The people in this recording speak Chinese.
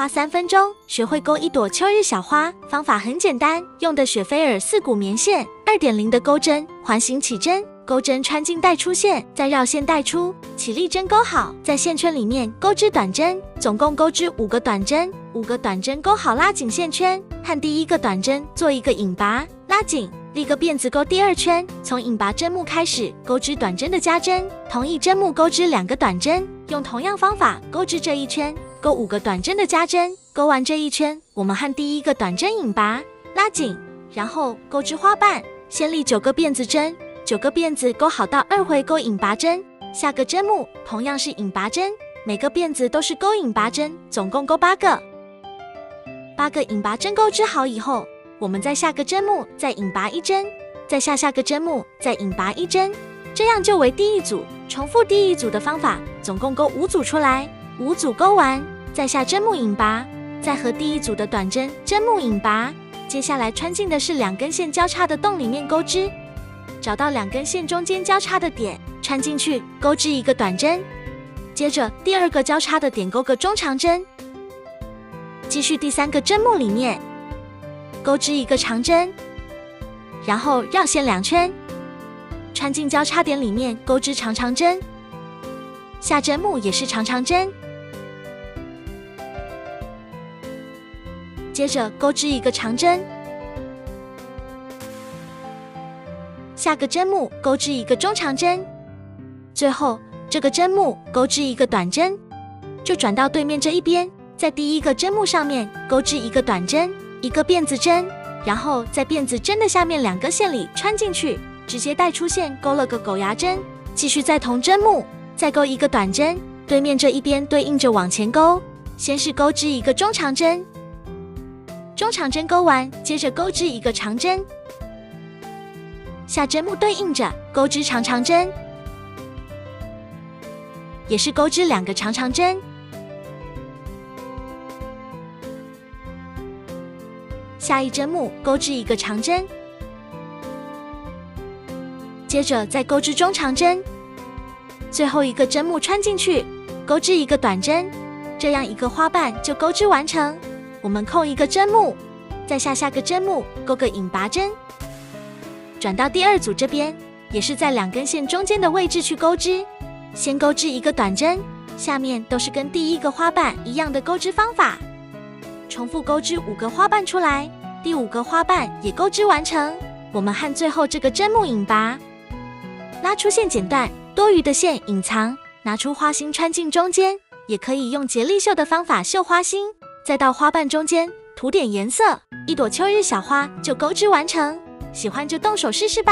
花3分钟学会钩一朵秋日小花。方法很简单，用的雪菲尔4股棉线 2.0 的钩针，环形起针，钩针穿进带出线，再绕线带出，起立针钩好，在线圈里面钩织短针，总共钩织5个短针，5个短针钩好拉紧线圈，和第一个短针做一个引拔，拉紧。立个辫子钩第2圈，从引拔针目开始钩织短针的加针，同一针目钩织2个短针，用同样方法钩织这一圈，钩5个短针的加针，钩完这一圈，我们和第一个短针引拔，拉紧，然后钩织花瓣，先立9个辫子针，9个辫子钩好到2回钩引拔针，下个针目同样是引拔针，每个辫子都是钩引拔针，总共钩8个。8个引拔针钩织好以后，我们在下个针目再引拔1针，再下个针目再引拔1针，这样就为第一组。重复第一组的方法，总共钩5组出来，5组钩完，再下针目引拔，再和第一组的短针针目引拔。接下来穿进的是2根线交叉的洞里面钩织，找到2根线中间交叉的点，穿进去钩织1个短针，接着第2个交叉的点钩个中长针，继续第3个针目里面钩织1个长针，然后绕线2圈，穿进交叉点里面钩织长针，下针目也是长针，接着钩织1个长针，下个针目钩织1个中长针，最后这个针目钩织1个短针，就转到对面这一边，在第一个针目上面钩织1个短针，1个辫子针，然后在辫子针的下面2个线里穿进去，直接带出线钩了个狗牙针，继续在同针目再钩1个短针，对面这一边对应着往前钩，先是钩织1个中长针，中长针钩完，接着钩织1个长针，下针目对应着钩织长针，也是钩织2个长针，下一针目钩织1个长针，接着再钩织中长针，最后一个针目穿进去，钩织1个短针，这样一个花瓣就钩织完成。我们扣1个针目，再下个针目钩个引拔针，转到第2组这边，也是在2根线中间的位置去钩织，先钩织1个短针，下面都是跟第一个花瓣一样的钩织方法，重复钩织5个花瓣出来，第5个花瓣也钩织完成。我们和最后这个针目引拔，拉出线剪断，多余的线隐藏，拿出花心穿进中间，也可以用结丽绣的方法绣花心，再到花瓣中间涂点颜色，一朵秋日小花就钩织完成。喜欢就动手试试吧。